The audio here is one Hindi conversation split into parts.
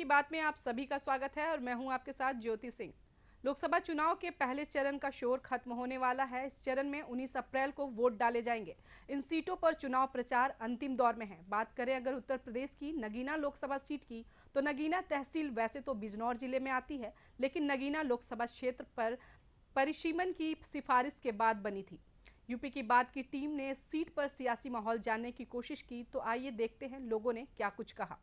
की बात में आप सभी का स्वागत है और मैं हूं आपके साथ ज्योति सिंह। लोकसभा चुनाव के पहले चरण का शोर खत्म होने वाला है। इस चरण में 19 अप्रैल को वोट डाले जाएंगे। इन सीटों पर चुनाव प्रचार अंतिम दौर में है। बात करें अगर उत्तर प्रदेश की नगीना लोकसभा सीट की, तो नगीना तहसील वैसे तो बिजनौर जिले में आती है, लेकिन नगीना लोकसभा क्षेत्र पर परिसीमन की सिफारिश के बाद बनी थी। यूपी की बात की टीम ने इस सीट पर सियासी माहौल जानने की कोशिश की, तो आइए देखते हैं लोगों ने क्या कुछ कहा।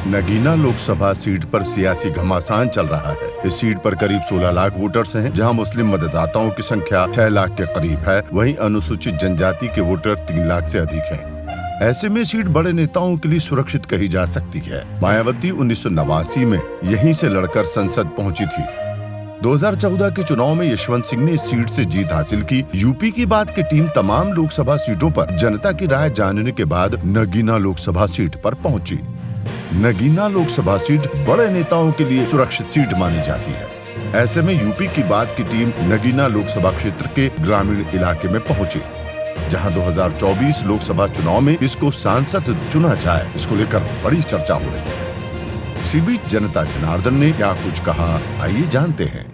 नगीना लोकसभा सीट पर सियासी घमासान चल रहा है। इस सीट पर करीब 16 लाख वोटर्स हैं, जहां मुस्लिम मतदाताओं की संख्या 6 लाख के करीब है। वहीं अनुसूचित जनजाति के वोटर 3 लाख से अधिक हैं। ऐसे में सीट बड़े नेताओं के लिए सुरक्षित कही जा सकती है। मायावती 1989 में यहीं से लड़कर संसद पहुंची थी। 2014 के चुनाव में यशवंत सिंह ने इस सीट से जीत हासिल की। यूपी की बात की टीम तमाम लोकसभा सीटों पर जनता की राय जानने के बाद नगीना लोकसभा सीट पर पहुंची। नगीना लोकसभा सीट बड़े नेताओं के लिए सुरक्षित सीट मानी जाती है। ऐसे में यूपी की बात की टीम नगीना लोकसभा क्षेत्र के ग्रामीण इलाके में पहुंची, जहां 2024 लोकसभा चुनाव में इसको सांसद चुना जाए, इसको लेकर बड़ी चर्चा हो रही है। इसी बीच जनता जनार्दन ने क्या कुछ कहा, आइए जानते हैं।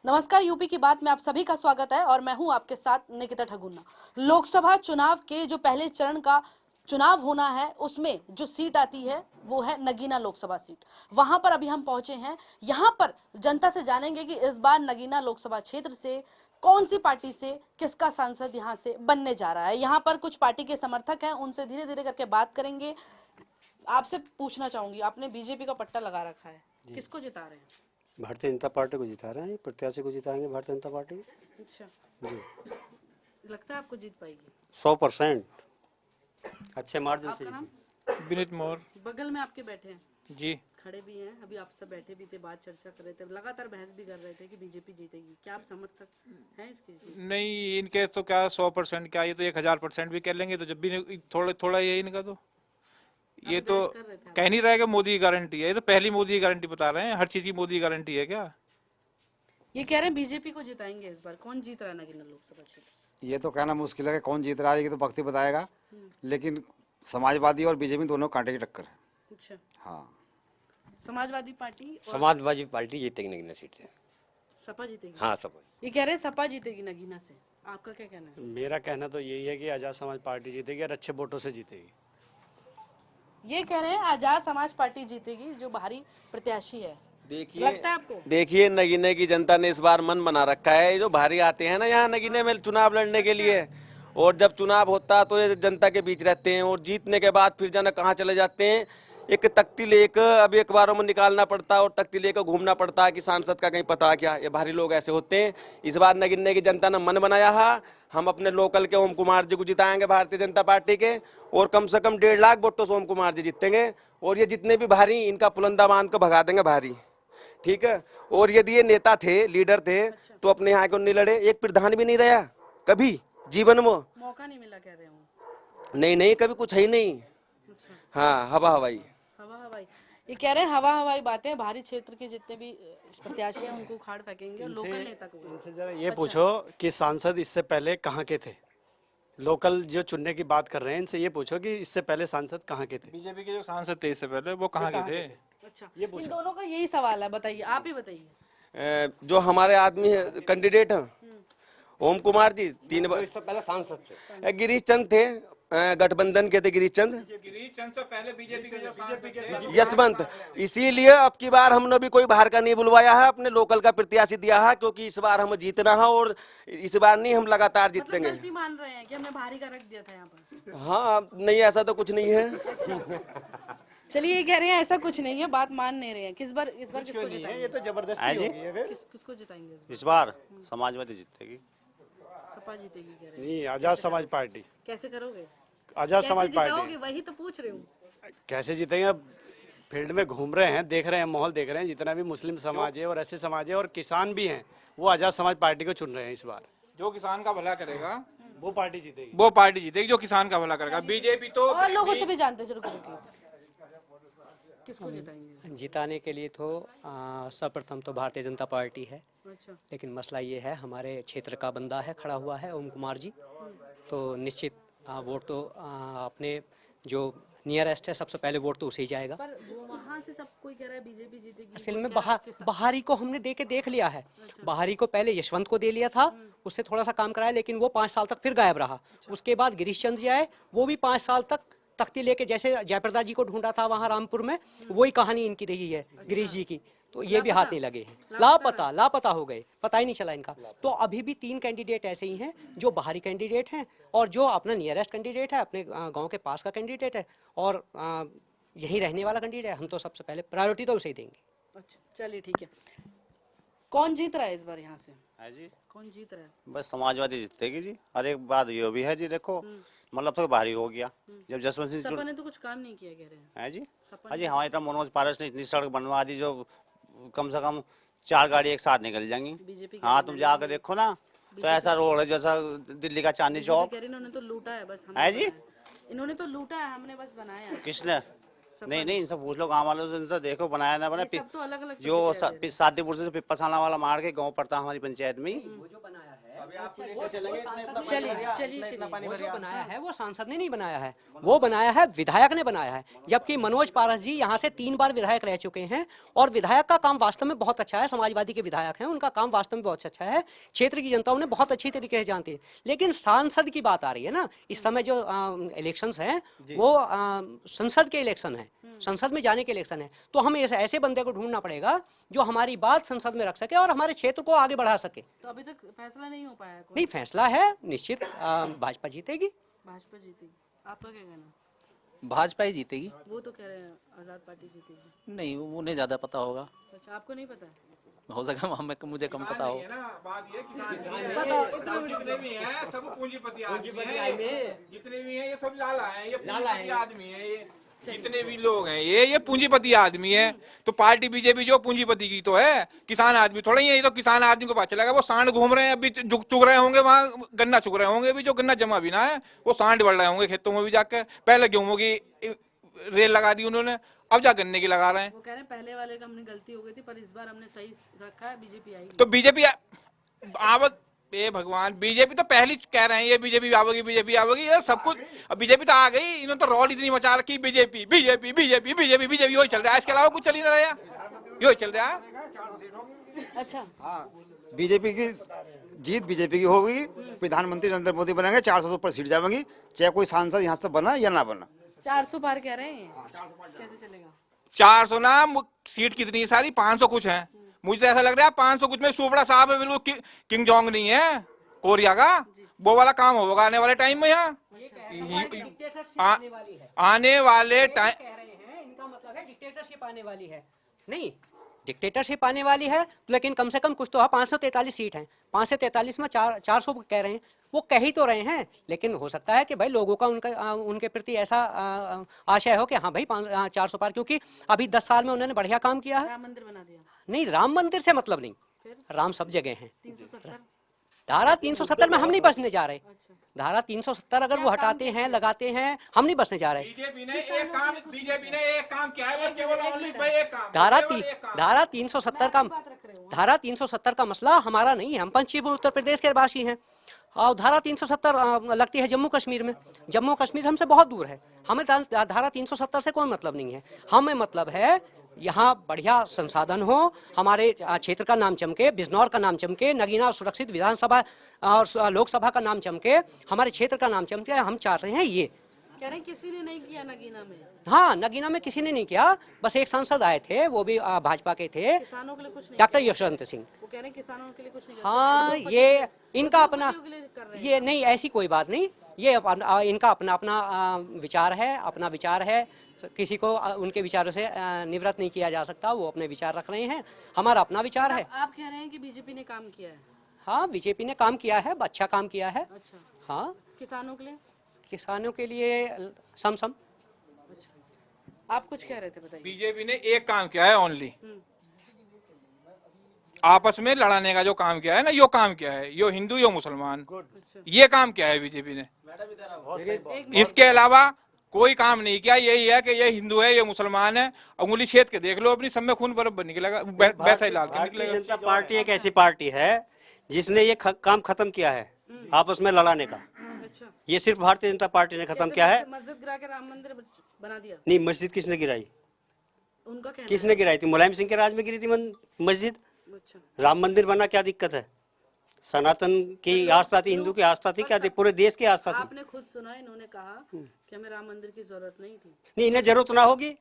नमस्कार, यूपी की बात में आप सभी का स्वागत है और मैं हूं आपके साथ निकिता ठगुन्ना। लोकसभा चुनाव के जो पहले चरण का चुनाव होना है, उसमें जो सीट आती है वो है नगीना लोकसभा सीट। वहां पर अभी हम पहुंचे हैं। यहां पर जनता से जानेंगे कि इस बार नगीना लोकसभा क्षेत्र से कौन सी पार्टी से किसका सांसद यहां से बनने जा रहा है। यहां पर कुछ पार्टी के समर्थक हैं, उनसे धीरे धीरे करके बात करेंगे। आपसे पूछना चाहूंगी, आपने बीजेपी का पट्टा लगा रखा है, किसको जिता रहे हैं? भारतीय जनता पार्टी को जिता रहे हैं, प्रत्याशी को जिताएंगे भारतीय जनता पार्टी। अच्छा जी, लगता है आपको जीत पाएगी? 100% अच्छे मार्जिन से। आपका नाम? विनीत मोर बगल में आपके बैठे हैं, जी। खड़े भी हैं, अभी आपसे बैठे भी थे, बात चर्चा कर रहे थे, लगातार बहस भी कर रहे थे कि बीजेपी जीतेगी। क्या आप समर्थक हैं इसके? नहीं, इनके तो क्या 100% क्या, ये तो 1000% भी कर लेंगे। तो जब भी थोड़ा थोड़ा ये इनका तो ये तो कह नहीं रहेगा मोदी की गारंटी है। ये तो पहली मोदी की गारंटी बता रहे हैं, हर चीज की मोदी की गारंटी है क्या? ये कह रहे हैं बीजेपी को जिताएंगे इस बार। कौन जीत रहा है नगीना लोकसभा क्षेत्र से? ये तो कहना मुश्किल है कि कौन जीत रहा है, ये तो वक्त ही बताएगा। लेकिन समाजवादी और बीजेपी दोनों कांटे की टक्कर है। अच्छा, हाँ, समाजवादी पार्टी और समाजवादी पार्टी जीतेगी नगीना सीट से। सपा जीतेगी? हाँ, सपा। ये कह रहे हैं सपा जीतेगी नगीना से। आपका क्या कहना है? मेरा कहना तो यही है कि आजाद समाज पार्टी जीतेगी और अच्छे वोटों से जीतेगी। ये कह रहे हैं आजाद समाज पार्टी जीतेगी, जो भारी प्रत्याशी है। देखिए, लगता है आपको? देखिए नगीने की जनता ने इस बार मन बना रखा है। जो भारी आते हैं ना यहाँ नगीने में चुनाव लड़ने के लिए, और जब चुनाव होता है तो ये जनता के बीच रहते हैं, और जीतने के बाद फिर जाना कहाँ चले जाते हैं। एक तख्ती लेकर अभी अखबारों में निकालना पड़ता है और तख्ती लेकर घूमना पड़ता है कि सांसद का कहीं पता क्या। ये भारी लोग ऐसे होते हैं। इस बार नगीने की जनता ने मन बनाया है, हम अपने लोकल के ओम कुमार जी को जिताएंगे भारतीय जनता पार्टी के, और कम से कम 1.5 लाख वोटों से ओम कुमार जी जीतेंगे। और ये जितने भी भारी, इनका पुलंदा बांध को भगा देंगे भारी, ठीक है। और यदि ये नेता थे, लीडर थे, तो अपने यहाँ क्यों नहीं लड़े? एक प्रधान भी नहीं रहा कभी जीवन में, मौका नहीं मिला कह रहे हो? नहीं कभी कुछ है ही नहीं। हाँ, हवा हवाई। ये कह रहे हैं हवा हवाई बातें। भारी क्षेत्र के जितने भी प्रत्याशी हैं उनको उखाड़ फेंकेंगे और लोकल नेता को। इनसे जरा ये पूछो कि सांसद इससे पहले कहाँ के थे। लोकल जो चुनने की बात कर रहे हैं, इनसे ये पूछो कि इससे पहले सांसद कहाँ के थे। बीजेपी के जो सांसद थे इससे पहले, वो कहाँ के थे? अच्छा, इन दोनों का यही सवाल है, बताइए, आप ही बताइए। जो हमारे आदमी है, कैंडिडेट है ओम कुमार जी, 3 बार पहले सांसद थे। गिरीश चंद थे, गठबंधन के थे गिरीश चंद से पहले बीजेपी के जो सांसद थे यशवंत। इसीलिए अब की बार हमने भी कोई बाहर का नहीं बुलवाया है, अपने लोकल का प्रत्याशी दिया है, क्योंकि इस बार हम जीतना है और इस बार नहीं, हम लगातार जीतेंगे। गलती मान रहे हैं कि हमने भारी का रख दिया था यहाँ पर? हाँ, नहीं ऐसा तो कुछ नहीं है। चलिए, ये कह रहे हैं ऐसा कुछ नहीं है, बात मान नहीं रहे हैं। इस बार किसको जिताएंगे? ये तो जबरदस्ती होगी है। किसको जिताएंगे? इस बार समाजवादी जीतेगी। सपा जीतेगी कह रहे हैं। नहीं, आजाद समाज पार्टी। कैसे करोगे? आजाद समाज कैसे जिताओगे? पार्टी वही तो पूछ रहे हूँ। कैसे जीतेंगे? अब फील्ड में घूम रहे हैं, देख रहे हैं, माहौल देख रहे हैं, जितना भी मुस्लिम समाज है और ऐसे समाज है और किसान भी हैं, वो आज़ाद समाज पार्टी को चुन रहे हैं इस बार। जो किसान का भला करेगा वो पार्टी जीतेगी। वो पार्टी जीतेगी जो किसान का भला करेगा। बीजेपी तो और लोगों से भी जानते हैं, रुकिए किसको जिताएंगे? जिताने के लिए तो सर्वप्रथम तो भारतीय जनता पार्टी है, अच्छा, लेकिन मसला ये है हमारे क्षेत्र का बंदा है खड़ा हुआ है ओम कुमार जी, तो निश्चित वोट तो अपने जो नियरेस्ट है सबसे पहले वोट तो उसे ही जाएगा। पर वो वहाँ से सब कोई कह रहा है बीजेपी जीतेगी। असल में बाहरी को हमने देख लिया है। बाहरी को पहले यशवंत को दे लिया था, उससे थोड़ा सा काम कराया, लेकिन वो 5 साल तक फिर गायब रहा। उसके बाद गिरीश चंद जी आए, वो भी 5 साल तक तख्ती लेके जैसे जयप्रदा जी को ढूंढा था वहाँ रामपुर में, वही कहानी इनकी रही है गिरीश जी की। तो ये भी हाथ नहीं लगे हैं, लापता हो गए, पता ही नहीं चला इनका। तो अभी भी 3 कैंडिडेट ऐसे ही हैं जो बाहरी कैंडिडेट हैं और जो अपना नियरेस्ट कैंडिडेट है, अपने गांव के पास का कैंडिडेट है और यही रहने वाला कैंडिडेट है। हम तो सबसे पहले प्रायोरिटी तो उसे ही देंगे। अच्छा, चलिए ठीक है। कौन जीत रहा है इस बार यहाँ से? है जी, कौन जीत रहा है? बस समाजवादी जीतेगी जी। और एक बात ये भी है जी, देखो मतलब तो भारी हो गया जब जसवंत सिंह सपा ने तो कुछ काम नहीं किया कह रहे हैं। है जी। सपा हाँ जी, हमारे इतना मनोज पारस ने इतनी सड़क बनवा दी जो कम से कम 4 गाड़ी एक साथ निकल जाएंगी। बीजेपी हाँ, तुम जाकर देखो ना, तो ऐसा रोड है जैसा दिल्ली का चांदनी चौक। कह रही इन्होंने तो लूटा है बस। है जी, इन्होंने तो लूटा है, हमने बस बनाया है। किसने? नहीं, इनसे पूछ लो गाँव वालों से, इनसे देखो बनाया ना बना। सब तो अलग अलग जो सादीपुर से पिप्पासाना वाला मार के गाँव पड़ता हमारी पंचायत में। चलिए वो जो बनाया है वो सांसद ने नहीं बनाया है, वो बनाया है विधायक ने बनाया है। जबकि मनोज पारस जी यहाँ से 3 बार विधायक रह चुके हैं और विधायक का काम वास्तव में बहुत अच्छा है। समाजवादी के विधायक हैं, उनका काम वास्तव में बहुत अच्छा है, क्षेत्र की जनता उन्हें बहुत अच्छी तरीके से जानती है। लेकिन सांसद की बात आ रही है ना, इस समय जो इलेक्शंस हैं वो संसद के इलेक्शन है, संसद में जाने के इलेक्शन है। तो हमें ऐसे बंदे को ढूंढना पड़ेगा जो हमारी बात संसद में रख सके और हमारे क्षेत्र को आगे बढ़ा सके। तो अभी तक फैसला नहीं हो पाया कोई? नहीं, फैसला है निश्चित, भाजपा जीतेगी। भाजपा जीतेगी। आपका क्या कहना? भाजपा ही जीतेगी। वो तो कह रहे हैं आजाद पार्टी जीतेगी। नहीं, उन्हें ज्यादा पता होगा। अच्छा, आपको नहीं पता है? हो सका मुझे कम पता हो। बात ये किसान जितने भी हैं सब पूंजीपति आदमी हैं, जितने भी हैं ये सब लाला हैं, ये पूंजीपति आदमी हैं। ये जितने भी लोग हैं ये पूंजीपति आदमी है। तो पार्टी बीजेपी जो पूंजीपति की तो है, किसान आदमी थोड़ा ही है। ये तो किसान आदमी को पता चलेगा, वो सांड घूम रहे हैं, अभी चुग रहे होंगे, वहाँ गन्ना चुग रहे होंगे, अभी जो गन्ना जमा भी ना है वो सांड बढ़ रहे होंगे खेतों में भी जाकर। पहले गेहूं की रेल लगा दी उन्होंने, अब जा गन्ने की लगा रहे हैं। वो कह रहे हैं पहले वाले का हमने गलती हो गई थी, पर इस बार हमने सही रखा है, बीजेपी आएगी। तो बीजेपी आवक, ए भगवान, बीजेपी तो पहली कह रहे हैं ये बीजेपी आवगी, ये सब कुछ। अब बीजेपी तो आ गई, इन्होंने तो रॉल इतनी मचा रखी, BJP BJP BJP BJP BJP यही चल रहा है, इसके अलावा कुछ चल ही नहीं रहा, यही चल रहा है। अच्छा, हाँ, बीजेपी की जीत बीजेपी की होगी, प्रधानमंत्री नरेंद्र मोदी बनेंगे, 400 से ऊपर सीट जाएंगी, चाहे कोई सांसद यहाँ से बना या ना बना। 400 पार कह रहे हैं, कैसे चलेगा? 400 ना, सीट कितनी सारी, 500 कुछ है। मुझे तो ऐसा लग रहा है 500 कुछ में सुपड़ा साहब है, बिल्कुल किंग जोंग नहीं है कोरिया का, वो वाला काम होगा आने वाले टाइम में। यहाँ आने वाले टाइम, इनका मतलब है डिक्टेटरशिप आने वाली है। नहीं, डिक्टेटरशिप आने वाली है, लेकिन कम से कम कुछ तो है। 543 सीट हैं, 543 में 400 कह रहे हैं, वो कह ही तो रहे हैं। लेकिन हो सकता है कि भाई लोगों का उनके प्रति ऐसा आशय हो कि हाँ भाई 400 पार, क्योंकि अभी 10 साल में उन्होंने बढ़िया काम किया है। राम मंदिर बना दिया। नहीं, राम मंदिर से मतलब नहीं, राम सब जगह है। 370 धारा 370 में हम नहीं बचने जा रहे। धारा 370 अगर वो हटाते हैं, लगाते हैं, हम नहीं बचने जा रहे। बीजेपी ने एक काम किया है, बस केवल ओनली भाई एक काम। धारा 370 का मसला हमारा नहीं है, हम पश्चिमी उत्तर प्रदेश के वासी हैं। और धारा 370 लगती है जम्मू कश्मीर में, जम्मू कश्मीर हमसे बहुत दूर है, हमें धारा 370 से कोई मतलब नहीं है। हमें मतलब है यहाँ बढ़िया संसाधन हो, हमारे क्षेत्र का नाम चमके, बिजनौर का नाम चमके, नगीना सुरक्षित विधानसभा और लोकसभा का नाम चमके, हमारे क्षेत्र का नाम चमके। हम चाह रहे हैं ये। कह रहे हैं किसी ने नहीं किया नगीना में। हाँ, नगीना में किसी ने नहीं किया, बस एक सांसद आए थे, वो भी भाजपा के थे, किसानों के लिए कुछ नहीं, डॉक्टर यशवंत सिंह। वो कह रहे हैं किसानों के लिए कुछ नहीं। हाँ, ये इनका अपना, ये नहीं, ऐसी कोई बात नहीं, ये इनका अपना अपना विचार है, अपना विचार है। किसी को उनके विचारों से निवृत्त नहीं किया जा सकता, वो अपने विचार रख रहे हैं, हमारा अपना विचार है। आप कह रहे हैं कि बीजेपी ने काम किया है? हाँ, बीजेपी ने काम किया है, अच्छा काम किया है। अच्छा, हाँ, किसानों के लिए? किसानों के लिए सम। आप कुछ कह रहे थे, बताइए। बीजेपी ने एक काम किया है ओनली, आपस में लड़ाने का जो काम किया है ना, यो काम किया है, यो हिंदू यो मुसलमान, ये काम किया है बीजेपी ने। इसके अलावा कोई काम नहीं किया। यही है कि ये हिंदू है ये मुसलमान है, उंगली छेद के देख लो अपनी, सब में खून बराबर निकलेगा, वैसा ही लाल के भारतीय निकलेगा। जनता पार्टी एक ऐसी पार्टी है जिसने ये काम खत्म किया है आपस में लड़ाने का। ये सिर्फ भारतीय जनता पार्टी ने खत्म किया है। मस्जिद गिरा के राम मंदिर बना दिया। नहीं, मस्जिद किसने गिराई? उनका कहना किसने गिराई थी? मुलायम सिंह के राज में गिरी थी मस्जिद। राम मंदिर बना क्या दिक्कत है? सनातन की आस्था थी, हिंदू की आस्था थी, क्या थी? पूरे देश की आस्था थी। आपने खुद सुना, इन्होंने कहा कि हमें राम मंदिर की जरूरत नहीं थी। नहीं, इन्हें जरूरत ना होगी,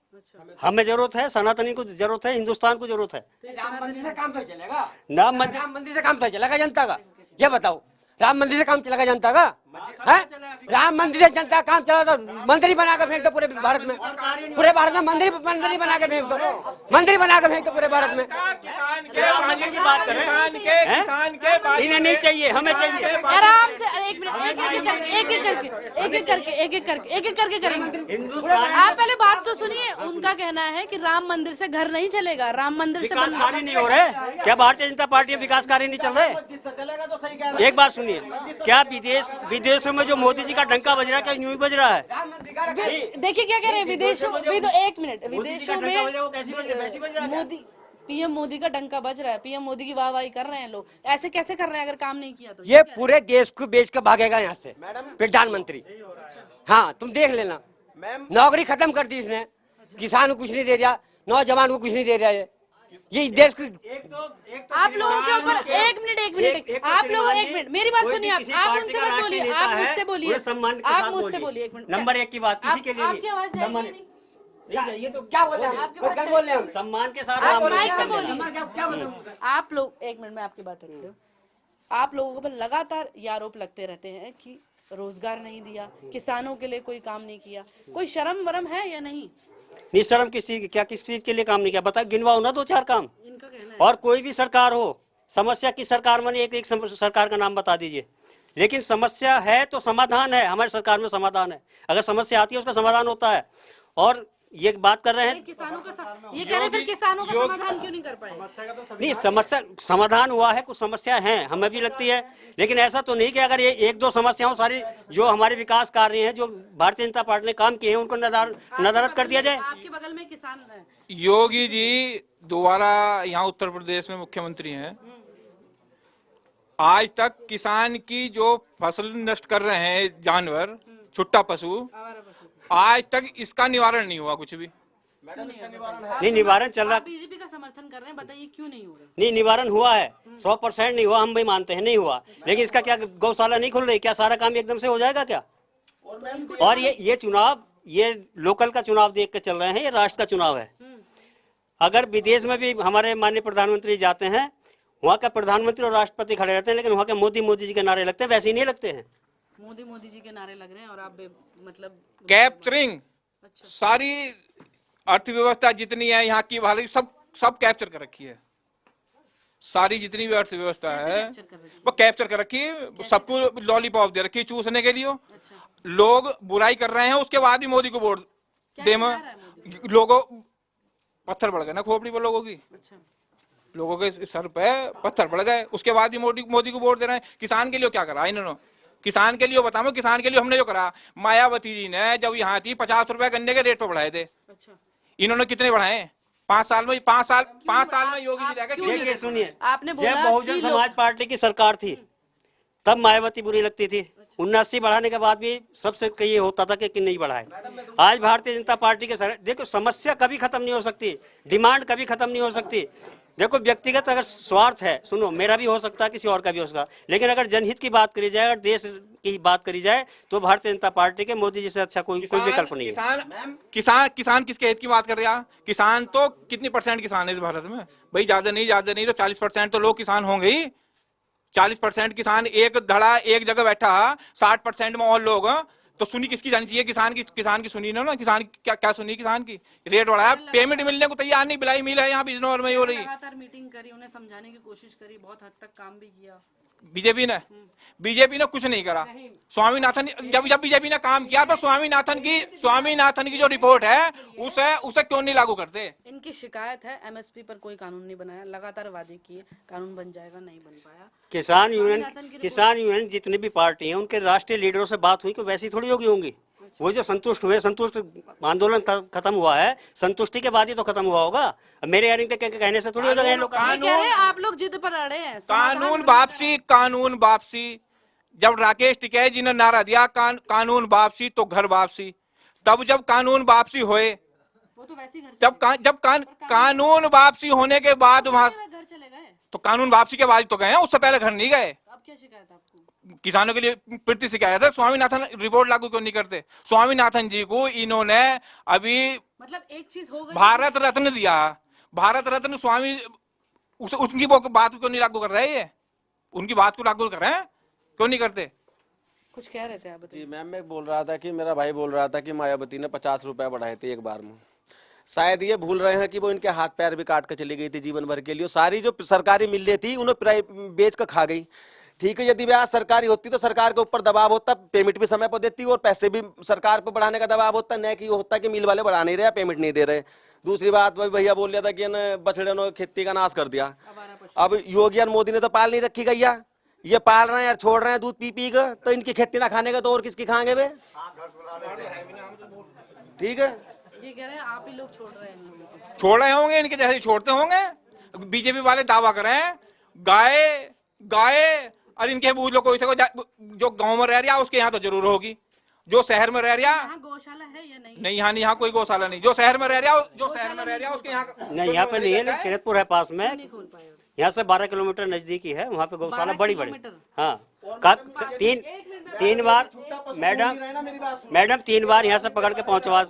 हमें जरूरत है, सनातनी को जरूरत है, हिंदुस्तान को जरूरत है। राम मंदिर से काम तो चलेगा? राम मंदिर से काम तो चलेगा जनता का? ये बताओ, राम मंदिर से काम चलेगा जनता का? है? राम मंदिर से जनता का काम चला तो मंदिर बना कर फेंक दो पूरे भारत में। पूरे भारत में मंदिर बना के फेंक दो, मंदिर बना कर फेंक दो पूरे भारत में। की बात करें, इन्हें नहीं चाहिए, हमें चाहिए। आराम से एक मिनट, एक एक करके करेंगे। आप पहले बात तो सुनिए। उनका कहना है कि राम मंदिर से घर नहीं चलेगा, राम मंदिर से विकास कार्य नहीं हो रहे। क्या भारतीय जनता पार्टी में विकास कार्य नहीं चल रहे? एक बात सुनिए, क्या विदेशों में जो मोदी जी का डंका बज रहा है, क्या यूं ही बज रहा है? देखिए क्या कह रहे हैं विदेशों में। एक मिनट, विदेशों में मोदी, पीएम मोदी का डंका बज रहा है, पीएम मोदी की वाहवाही कर रहे हैं लोग। ऐसे कैसे कर रहे हैं अगर काम नहीं किया तो? ये पूरे देश को बेच के भागेगा यहाँ से प्रधानमंत्री। हाँ, तुम देख लेना, नौकरी खत्म कर दी इसने, किसान को कुछ नहीं दे रहा, नौजवान को कुछ नहीं दे रहा है। ये देश को आप लोगों के ऊपर एक मिनट, आप लोग एक मिनट मेरी बात सुनिए। आप उनसे मत बोलिए, आप मुझसे बोलिए, आप मुझसे बोलिए। एक मिनट, नंबर एक की बात किसी के लिए आपकी आवाज जाएगी नहीं। ये तो क्या बोल रहे हैं? सम्मान के साथ आप लोग, एक मिनट में आपकी बात रखती हूँ। आप लोगों पर लगातार ये आरोप लगते रहते हैं कि रोजगार नहीं दिया, किसानों के लिए कोई काम नहीं किया। कोई शर्म वरम है या नहीं? नहीं, शर्म किस चीज, क्या किस चीज के लिए काम नहीं किया? बता, गिनवाओ ना दो चार काम। इनका कहना है। और कोई भी सरकार हो, समस्या की सरकार माने एक सरकार का नाम बता दीजिए। लेकिन समस्या है तो समाधान है, हमारी सरकार में समाधान है। अगर समस्या आती है उसका समाधान होता है। और ये बात कर रहे हैं किसानों का, ये कह रहे हैं फिर किसानों का समाधान क्यों नहीं कर पाए? नहीं, समस्या समाधान हुआ है, कुछ समस्या है, हमें भी लगती है। लेकिन ऐसा तो नहीं कि अगर ये एक दो समस्याओं सारी जो हमारे विकास कार्य हैं, जो भारतीय जनता पार्टी ने काम किए हैं, उनको नदारद कर दिया जाए। आपके बगल में किसान है। योगी जी दोबारा यहाँ उत्तर प्रदेश में मुख्यमंत्री हैं। आज तक किसान की जो फसल नष्ट कर रहे हैं जानवर, छुट्टा पशु, आज तक इसका निवारण नहीं हुआ कुछ भी। नहीं, निवारण चल रहा। बीजेपी का समर्थन कर रहे हैं, बताइए क्यों नहीं हो रहा? नहीं, निवारण हुआ है, 100% नहीं हुआ, हम भी मानते हैं नहीं हुआ। लेकिन इसका क्या गौशाला नहीं खुल रही? क्या सारा काम एकदम से हो जाएगा क्या? और ये चुनाव, ये लोकल का चुनाव देख के चल रहे हैं, ये राष्ट्र का चुनाव है। अगर विदेश में भी हमारे माननीय प्रधानमंत्री जाते हैं, वहाँ का प्रधानमंत्री और राष्ट्रपति खड़े रहते हैं, लेकिन वहाँ के मोदी जी के नारे लगते हैं, वैसे ही नहीं लगते हैं। मोदी जी के नारे लग रहे हैं और आप मतलब कैप्चरिंग सारी अर्थव्यवस्था जितनी है यहाँ की, वाली सब कैप्चर कर रखी है। सारी जितनी भी अर्थव्यवस्था है वो कैप्चर कर रखी है। सबको लॉलीपॉप दे रखी है चूसने के लिए। लोग बुराई कर रहे हैं, उसके बाद भी मोदी को वोट दे। लोगों पत्थर बढ़ गए ना खोपड़ी पर लोगों की। लोगों के सर पे पत्थर पड़ गए, उसके बाद भी मोदी को वोट दे रहे हैं। किसान के लिए क्या करा इन्होंने? किसान के लिए बताओ, किसान के लिए हमने जो करा, मायावती जी ने जब यहाँ थी 50 रुपए गन्ने के रेट पर बढ़ाए थे। इन्होंने कितने बढ़ाए? 5 साल में, 5 साल में योगी जी रह गए। सुनिए, आपने बोला जब बहुजन समाज पार्टी की सरकार थी तब मायावती बुरी लगती थी। 79 बढ़ाने के बाद भी सबसे ये होता था कि नहीं बढ़ाए। आज भारतीय जनता पार्टी के देखो, समस्या कभी खत्म नहीं हो सकती, डिमांड कभी खत्म नहीं हो सकती। देखो, व्यक्तिगत अगर स्वार्थ है, सुनो, मेरा भी हो सकता है, किसी और का भी हो सकता है, लेकिन अगर जनहित की बात करी जाए, अगर देश की बात करी जाए, तो भारतीय जनता पार्टी के मोदी जी से अच्छा कोई विकल्प नहीं है। किसान किसके हित की बात कर रहा है? किसान तो कितनी % किसान है इस भारत में? भाई ज्यादा नहीं तो 40% तो लोग किसान होंगे ही। 40% किसान एक धड़ा एक जगह बैठा, 60% में और लोग, तो सुनी किसकी जानी चाहिए? किसान की सुनी ना। किसान क्या सुनी? किसान की रेट बढ़ाया, पेमेंट मिलने को तैयार नहीं, बिलाई मिल है यहाँ बिजनौर में हो रही। लगातार मीटिंग करी, उन्हें समझाने की कोशिश करी, बहुत हद तक काम भी किया। बीजेपी ने कुछ नहीं करा। स्वामीनाथन जब बीजेपी ने काम किया तो स्वामीनाथन की जो रिपोर्ट है उसे क्यों नहीं लागू करते? इनकी शिकायत है एमएसपी पर कोई कानून नहीं बनाया, लगातार वादे किए कानून बन जाएगा, नहीं बन पाया। किसान यूनियन जितनी भी पार्टी है उनके राष्ट्रीय लीडरों से बात हुई कि वैसी थोड़ी होगी। वो जो संतुष्ट हुए, संतुष्ट आंदोलन खत्म हुआ है, संतुष्टि के बाद ही तो खत्म हुआ होगा। मेरे यानी के कहने से थोड़ी हो जाएगा। आप लोग जिद पर अड़े हैं। कानून वापसी जब राकेश टिकैत जी ने नारा दिया कानून वापसी तो घर वापसी, तब जब कानून वापसी हुए, वो तो वैसे ही जब कानून वापसी होने के बाद वहां घर चले गए, तो कानून वापसी के बाद तो गए हैं, उससे पहले घर नहीं गए। अब क्या शिकायत आपको? किसानों के लिए प्रति शिकायत है। स्वामीनाथन रिपोर्ट लागू क्यों नहीं करते? स्वामीनाथन जी को इन्होंने अभी मतलब एक चीज हो गई, भारत रत्न दिया। भारत रत्न स्वामी उनकी बात को क्यों नहीं लागू कर रहे? ये उनकी बात को लागू कर रहे हैं, क्यों नहीं करते? कुछ कह रहे थे आप? जी मैम, मैं बोल रहा था कि मेरा भाई बोल रहा था कि मायावती ने 50 रुपए बढ़ाए थे एक बार में। शायद ये भूल रहे हैं कि वो इनके हाथ पैर भी काट कर चली गई थी जीवन भर के लिए। सारी जो सरकारी मिलें थी उन्हें बेच कर खा गई। ठीक है, यदि ब्याज सरकारी होती तो सरकार के ऊपर दबाव होता, पेमेंट भी समय पर देती और पैसे भी सरकार पर बढ़ाने का दबाव होता, न कि होता कि मिल वाले बढ़ा नहीं रहे, पेमेंट नहीं दे रहे। दूसरी बात वही भैया बोल रहा था कि बछड़े ने खेती का नाश कर दिया। अब योगी और मोदी ने तो पाल नहीं रखी गैया, ये पाल रहे हैं यार, छोड़ रहे हैं दूध पी कर, तो इनकी खेती ना खाने का तो और किसकी खाएंगे वे? ठीक है, ये कह रहे हैं आप ही लोग छोड़ रहे हैं। छोड़ रहे होंगे, इनके जैसे छोड़ते होंगे। बीजेपी वाले दावा कर रहे हैं गाय और इनके बूझ लो कोई से जो गांव में रह रहा उसके यहाँ तो जरूर होगी, जो शहर में रह रहा। गौशाला है या नहीं? नहीं, यहाँ कोई गौशाला नहीं। जो शहर में रह रहा उसके यहाँ नहीं, यहाँ पे नहीं है। किरतपुर है पास में, यहाँ से 12 किलोमीटर नजदीकी है, वहाँ पे गौशाला बड़ी हाँ। तीन बार मैडम 3 बार यहाँ से पकड़ के पहुँचवा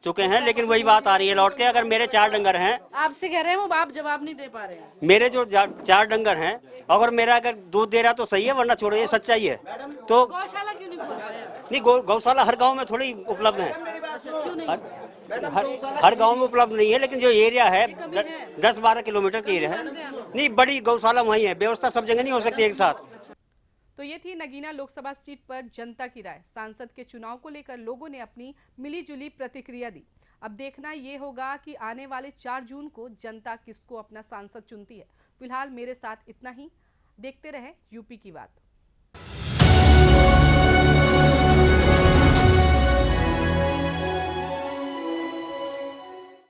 चुके हैं, लेकिन वही बात आ रही है लौट के। अगर मेरे 4 डंगर हैं, आपसे कह रहे हैं वो आप जवाब नहीं दे पा रहे हैं। मेरे जो 4 डंगर हैं, अगर मेरा अगर दूध दे रहा तो सही है, वरना छोड़ो, ये सच्चाई है। तो गौशाला क्यों नहीं खोल रहे हैं? नहीं, गौशाला हर गांव में थोड़ी उपलब्ध है, हर गांव में उपलब्ध नहीं है, लेकिन जो एरिया है 10-12 किलोमीटर की एरिया है, नहीं बड़ी गौशाला वही है। व्यवस्था सब जगह नहीं हो सकती एक साथ। तो ये थी नगीना लोकसभा सीट पर जनता की राय। सांसद के चुनाव को लेकर लोगों ने अपनी मिलीजुली प्रतिक्रिया दी। अब देखना ये होगा कि आने वाले 4 जून को जनता किसको अपना सांसद चुनती है। फिलहाल मेरे साथ इतना ही। देखते रहें यूपी की बात।